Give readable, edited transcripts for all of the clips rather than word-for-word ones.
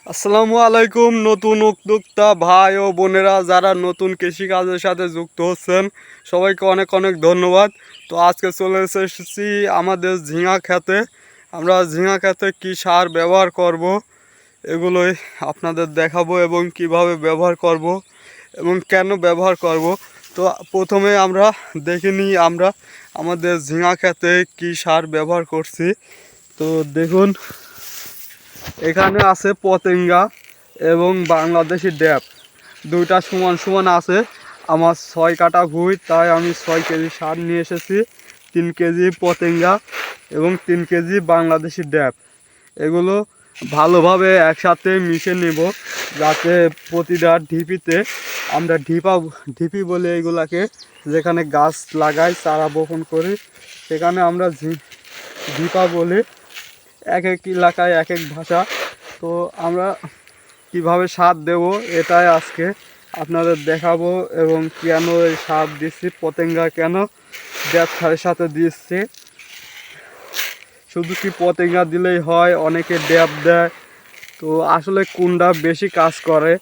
আসসালামু আলাইকুম। নতুন উদ্যোক্তা ভাই ও বোনেরা যারা নতুন কৃষিকাজের সাথে যুক্ত হচ্ছেন সবাইকে অনেক অনেক ধন্যবাদ। তো আজকে চলে এসেছি আমাদের ঝিঙা খেতে। আমরা ঝিঙা খেতে কী সার ব্যবহার করব এগুলোই আপনাদের দেখাবো এবং কিভাবে ব্যবহার করব এবং কেন ব্যবহার করব। তো প্রথমে আমরা দেখে নিই আমরা আমাদের ঝিঙা খেতে কী সার ব্যবহার করছি। তো দেখুন, এখানে আছে পতেঙ্গা এবং বাংলাদেশি ড্যাপ, দুইটা সমান সমান আছে। আমার 6 কাঠা ভুঁই, তাই আমি 6 কেজি সার নিয়ে এসেছি, 3 কেজি পতেঙ্গা এবং 3 কেজি বাংলাদেশি ড্যাপ। এগুলো ভালোভাবে একসাথে মিশে নেব, যাতে প্রতিটা ঢিপিতে আমরা ঢিপি বলে এগুলাকে, যেখানে গাছ লাগাই চারা বপন করি সেখানে আমরা ঢিপা বলি। এক এক এলাকায় এক এক ভাষা। তো আমরা কিভাবে সার দেব এটাই আজকে আপনাদের দেখাবো এবং কেন এই সার দিচ্ছি, পতেঙ্গা কেন ড্যাপ সারের সাথে দিচ্ছি। শুধু কি পতেঙ্গা দিলেই হয়? অনেকে ড্যাপ দেয়। তো আসলে কোনটা বেশি কাজ করে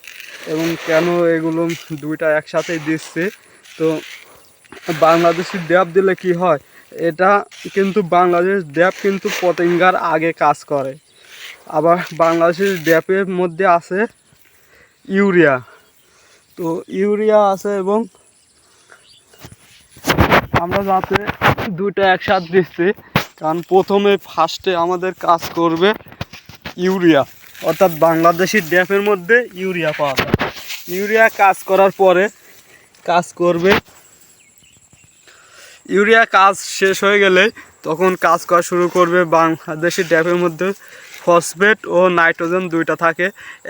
এবং কেন এগুলো দুইটা একসাথেই দিচ্ছি। তো বাংলাদেশি ড্যাপ দিলে কি হয়, এটা কিন্তু বাংলাদেশ ড্যাপ কিন্তু পতেঙ্গার আগে কাজ করে। আবার বাংলাদেশের ড্যাপের মধ্যে আছে ইউরিয়া। তো ইউরিয়া আছে এবং আমরা যাতে দুইটা একসাথে দিচ্ছি, কারণ প্রথমে ফার্স্টে আমাদের কাজ করবে ইউরিয়া, অর্থাৎ বাংলাদেশি ড্যাপের মধ্যে ইউরিয়া পাওয়া যায়। ইউরিয়া কাজ করার পরে কাজ করবে, ইউরিয়া কাজ শেষ হয়ে গেলে তখন কাজ করা শুরু করবে বাংলাদেশি ড্যাপের মধ্যে ফসফেট ও নাইট্রোজেন দুইটা থাকে,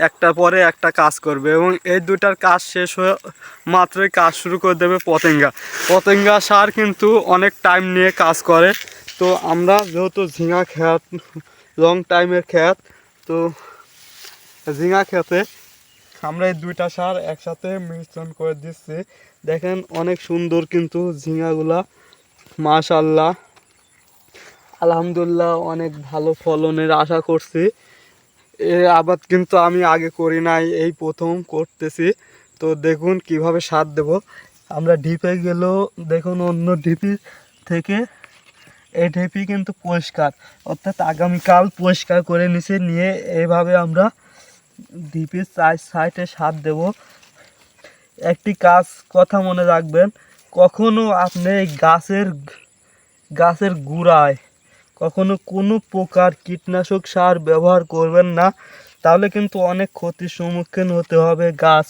একটা পরে একটা কাজ করবে এবং এই দুইটার কাজ শেষ হয়ে মাত্রই কাজ শুরু করে দেবে পতেঙ্গা সার কিন্তু অনেক টাইম নিয়ে কাজ করে। তো আমরা যেহেতু ঝিঙা খেত, লং টাইমের খেত, তো ঝিঙা খেতে আমরা এই দুইটা সার একসাথে মিশ্রণ করে দিচ্ছি। দেখেন অনেক সুন্দর কিন্তু ঝিঙাগুলা, মাশাআল্লাহ, আলহামদুলিল্লাহ অনেক ভালো ফলনের আশা করছি। এ আবাদ কিন্তু আমি আগে করি নাই, এই প্রথম করতেছি। তো দেখুন কিভাবে সার দেব। আমরা ঢিপে গেলেও দেখুন অন্য ঢিপি থেকে এই ঢিপি কিন্তু পরিষ্কার, অর্থাৎ আগামীকাল পরিষ্কার করে নিয়ে এইভাবে আমরা ঢিপির সাইডে সার দেব। একটি কাজ কথা মনে রাখবেন, কখনো আপনি গাছের গোড়ায় কখনো কোনো প্রকার কীটনাশক সার ব্যবহার করবেন না, তাহলে কিন্তু অনেক ক্ষতির সম্মুখীন হতে হবে। গাছ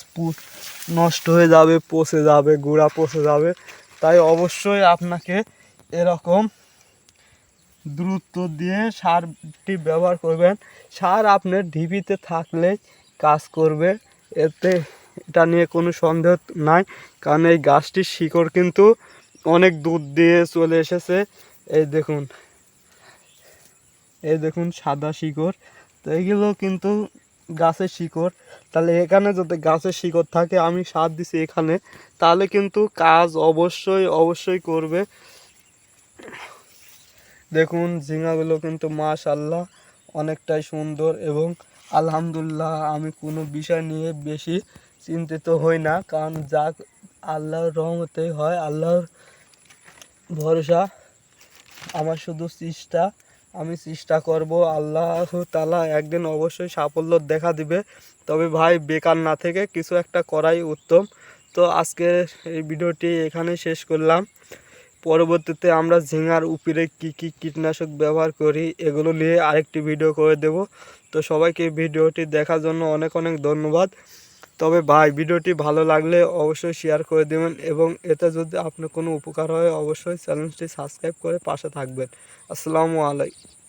নষ্ট হয়ে যাবে, পচে যাবে, গোড়া পচে যাবে। তাই অবশ্যই আপনাকে এরকম দ্রুত দিয়ে সারটি ব্যবহার করবেন। সার আপনার ঢিপিতে থাকলে কাজ করবে, এতে এটা নিয়ে কোনো সন্দেহ নাই। কারণ এই গাছটির শিকড় কিন্তু অনেক দূর দিয়ে চলে এসেছে। এই দেখুন সাদা শিকড়। তো এইগুলো কিন্তু গাছের শিকড়। তাহলে এখানে যদি গাছের শিকড় থাকে, আমি সার দিছি এখানে, তাহলে কিন্তু কাজ অবশ্যই করবে। দেখুন ঝিঙাগুলো কিন্তু মাশাআল্লাহ অনেকটাই সুন্দর এবং আলহামদুলিল্লাহ আমি কোনো বিষয় নিয়ে বেশি চিন্তিত হই না, কারণ যা আল্লাহর রহমতেই হয়, আল্লাহর ভরসা। আমার শুধু আমি চেষ্টা করব, আল্লাহ তাআলা একদিন অবশ্যই সাফল্য দেখা দিবে। তবে ভাই বেকার না থেকে কিছু একটা করাই উত্তম। তো আজকে এই ভিডিওটি এখানে শেষ করলাম। পরবর্তীতে আমরা ঝিঙার উপরে কি কীটনাশক ব্যবহার করি এগুলো নিয়ে আরেকটি ভিডিও করে দেব। তো সবাইকে ভিডিওটি দেখার জন্য অনেক অনেক ধন্যবাদ। তবে ভাই ভিডিওটি ভালো লাগলে অবশ্যই শেয়ার করে দেবেন এবং এতে যদি আপনার কোনো উপকার হয় অবশ্যই চ্যানেলটি সাবস্ক্রাইব করে পাশে থাকবেন। আসসালামু আলাইকুম।